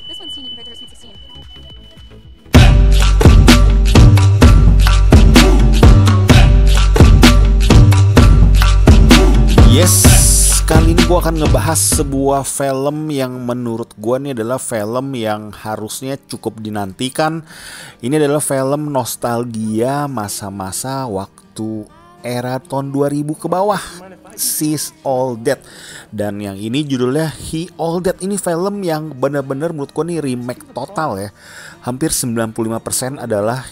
This one's teeny compared to Sweet 16. Yes, kali ini gue akan ngebahas sebuah film yang menurut gue nih adalah film yang harusnya cukup dinantikan. Ini adalah film nostalgia masa-masa waktu era tahun 2000 ke bawah, She's All That. Dan yang ini judulnya He All That. Ini film yang benar-benar menurut gue nih remake total ya. Hampir 95% adalah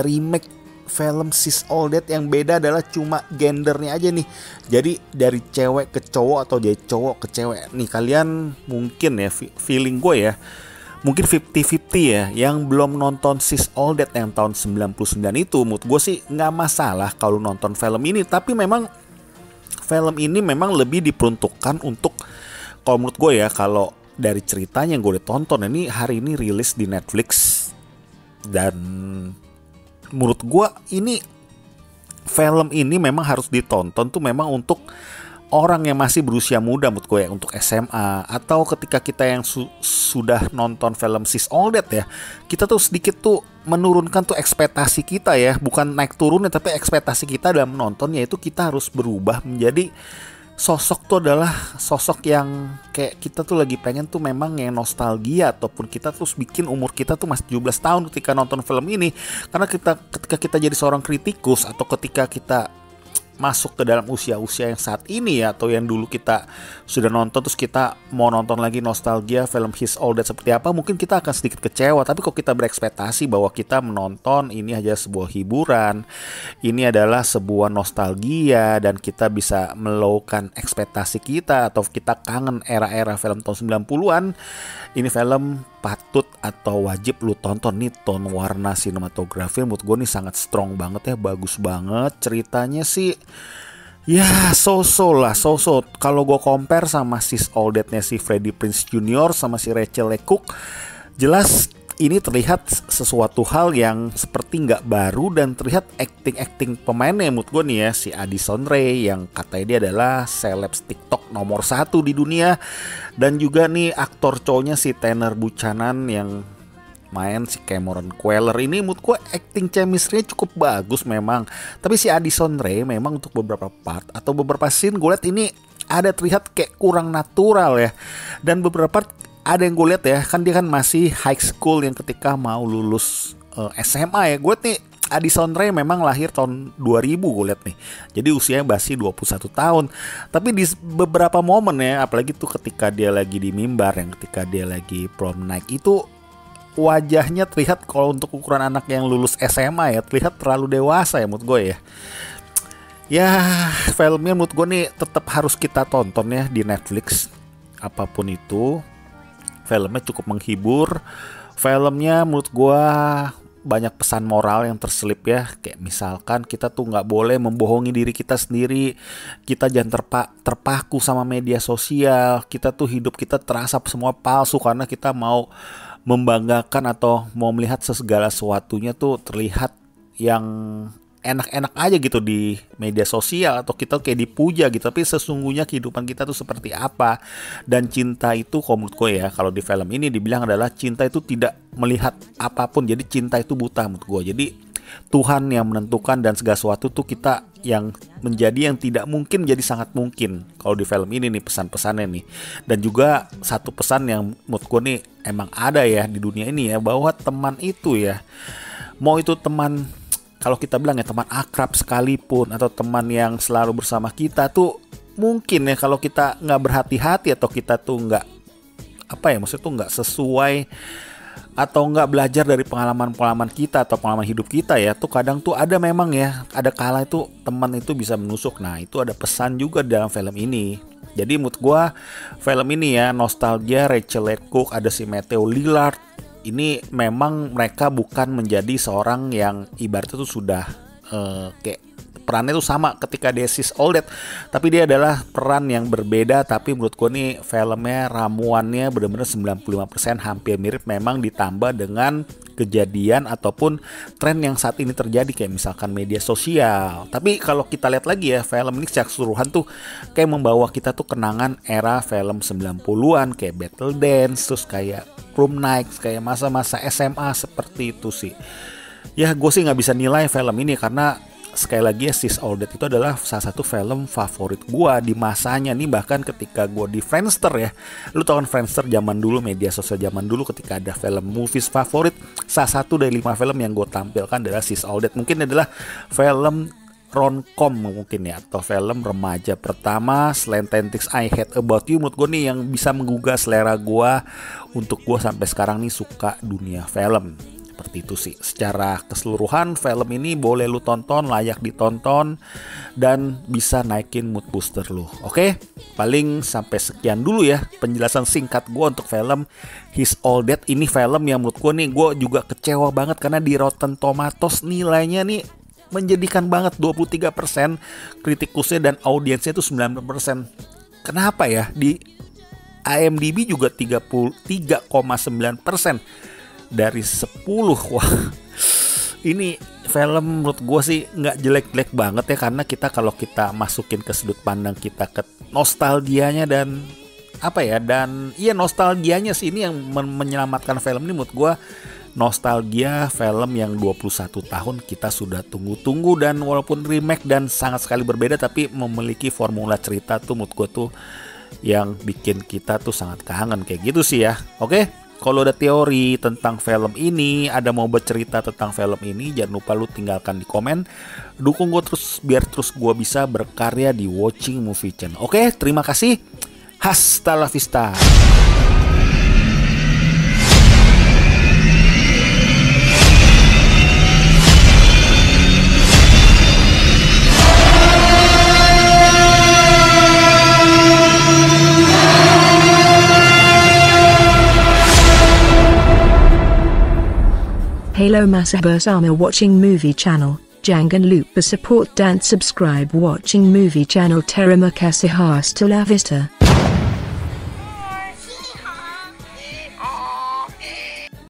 remake film She's All That. Yang beda adalah cuma gendernya aja nih. Jadi dari cewek ke cowok atau dari cowok ke cewek. Nih kalian mungkin ya, feeling gue ya, mungkin 50-50 ya, yang belum nonton She's All That yang tahun 99 itu, menurut gue sih nggak masalah kalau nonton film ini. Tapi memang film ini memang lebih diperuntukkan untuk, kalau menurut gue ya, kalau dari ceritanya yang gue udah tonton, ini hari ini rilis di Netflix. Dan menurut gue ini film ini memang harus ditonton tuh memang untuk orang yang masih berusia muda, menurut gue ya, untuk SMA atau ketika kita yang sudah nonton film She's All That ya, kita tuh sedikit tuh menurunkan tuh ekspektasi kita ya, bukan naik turunnya, tapi ekspektasi kita dalam menonton, yaitu kita harus berubah menjadi sosok tuh adalah sosok yang kayak kita tuh lagi pengen tuh memang yang nostalgia, ataupun kita terus bikin umur kita tuh masih 17 tahun ketika nonton film ini. Karena ketika kita jadi seorang kritikus, atau ketika kita masuk ke dalam usia-usia yang saat ini ya, atau yang dulu kita sudah nonton terus kita mau nonton lagi nostalgia film She's All That seperti apa, mungkin kita akan sedikit kecewa. Tapi kok kita berekspektasi bahwa kita menonton ini hanya sebuah hiburan, ini adalah sebuah nostalgia, dan kita bisa melowkan ekspektasi kita, atau kita kangen era-era film tahun 90-an, ini film patut atau wajib lu tonton nih. Tone warna sinematografi menurut gue nih sangat strong banget ya, bagus banget. Ceritanya sih ya so-so lah, so-so. Kalau gue compare sama She's All That-nya si Freddie Prinze Jr. sama si Rachel Lee Cook, jelas ini terlihat sesuatu hal yang seperti nggak baru, dan terlihat acting pemainnya menurut gue nih ya, si Addison Rae yang katanya dia adalah selebs TikTok nomor 1 di dunia, dan juga nih aktor cowoknya si Tanner Buchanan yang main si Cameron Queller. Ini menurut gue acting chemistry-nya cukup bagus memang. Tapi si Addison Rae memang untuk beberapa part atau beberapa scene gue lihat ini ada terlihat kayak kurang natural ya. Dan beberapa part ada yang gue lihat ya, kan dia kan masih high school yang ketika mau lulus SMA ya. Gue nih Addison Rae memang lahir tahun 2000 gue lihat nih. Jadi usianya masih 21 tahun. Tapi di beberapa momen ya, apalagi tuh ketika dia lagi di mimbar, yang ketika dia lagi prom night itu, wajahnya terlihat kalau untuk ukuran anak yang lulus SMA ya, terlihat terlalu dewasa ya menurut gue ya. Ya filmnya menurut gue nih tetap harus kita tonton ya di Netflix. Apapun itu, filmnya cukup menghibur. Filmnya menurut gue banyak pesan moral yang terselip ya. Kayak misalkan kita tuh gak boleh membohongi diri kita sendiri. Kita jangan terpaku sama media sosial. Kita tuh hidup kita terasa semua palsu karena kita mau membanggakan atau mau melihat segala sesuatunya tuh terlihat yang enak-enak aja gitu di media sosial, atau kita kayak dipuja gitu. Tapi sesungguhnya kehidupan kita tuh seperti apa. Dan cinta itu menurut gue ya, kalau di film ini dibilang adalah cinta itu tidak melihat apapun. Jadi cinta itu buta menurut gue. Jadi Tuhan yang menentukan, dan segala sesuatu tuh kita yang menjadi yang tidak mungkin jadi sangat mungkin. Kalau di film ini nih pesan-pesannya nih. Dan juga satu pesan yang menurut gue nih emang ada ya di dunia ini ya, bahwa teman itu ya, mau itu teman, kalau kita bilang ya teman akrab sekalipun, atau teman yang selalu bersama kita tuh, mungkin ya kalau kita nggak berhati-hati, atau kita tuh nggak maksudnya tuh nggak sesuai, atau nggak belajar dari pengalaman-pengalaman kita atau pengalaman hidup kita ya, tuh kadang tuh ada memang ya, ada kala itu teman itu bisa menusuk. Nah itu ada pesan juga dalam film ini. Jadi menurut gue film ini ya nostalgia. Rachel Lee Cook, ada si Matthew Lillard. Ini memang mereka bukan menjadi seorang yang ibaratnya tuh sudah kayak perannya tuh sama ketika dia She's All That, tapi dia adalah peran yang berbeda. Tapi menurut gue nih filmnya ramuannya benar-benar 95% hampir mirip, memang ditambah dengan kejadian ataupun tren yang saat ini terjadi kayak misalkan media sosial. Tapi kalau kita lihat lagi ya, film ini secara keseluruhan tuh kayak membawa kita tuh kenangan era film 90-an kayak Battle Dance, terus kayak Prom Night, kayak masa-masa SMA seperti itu sih. Ya gue sih nggak bisa nilai film ini karena sekali lagi ya, She's All That itu adalah salah satu film favorit gue di masanya nih. Bahkan ketika gue di Friendster ya, lu tau kan Friendster zaman dulu, media sosial zaman dulu, ketika ada film movies favorit, salah satu dari 5 film yang gue tampilkan adalah She's All That. Mungkin adalah film rom-com mungkin ya, atau film remaja pertama selain 10 Things I Hate About You. Menurut gue nih yang bisa menggugah selera gue untuk gue sampai sekarang nih suka dunia film. Seperti itu sih. Secara keseluruhan film ini boleh lu tonton, layak ditonton, dan bisa naikin mood booster lu. Oke, paling sampai sekian dulu ya penjelasan singkat gue untuk film She's All That. Ini film yang menurut gue nih, gue juga kecewa banget karena di Rotten Tomatoes nilainya nih menjadikan banget 23%, kritikusnya dan audiensnya itu 90%. Kenapa ya? Di IMDb juga 33,9% dari 10. Wah, ini film menurut gue sih nggak jelek-jelek banget ya, karena kalau kita masukin ke sudut pandang kita ke nostalgianya dan apa ya, dan iya nostalgianya sih ini yang menyelamatkan film ini menurut gue. Nostalgia film yang 21 tahun kita sudah tunggu-tunggu, dan walaupun remake dan sangat sekali berbeda, tapi memiliki formula cerita tuh menurut gue tuh yang bikin kita tuh sangat kangen kayak gitu sih ya. Oke. Kalau ada teori tentang film ini, ada mau bercerita tentang film ini, jangan lupa lu tinggalkan di komen. Dukung gue terus biar terus gue bisa berkarya di Watching Movie Channel. Oke, terima kasih. Hasta la vista. Hello masa bersama Watching Movie Channel. Jangan lupa support dan subscribe Watching Movie Channel. Terima kasih, hasta la vista.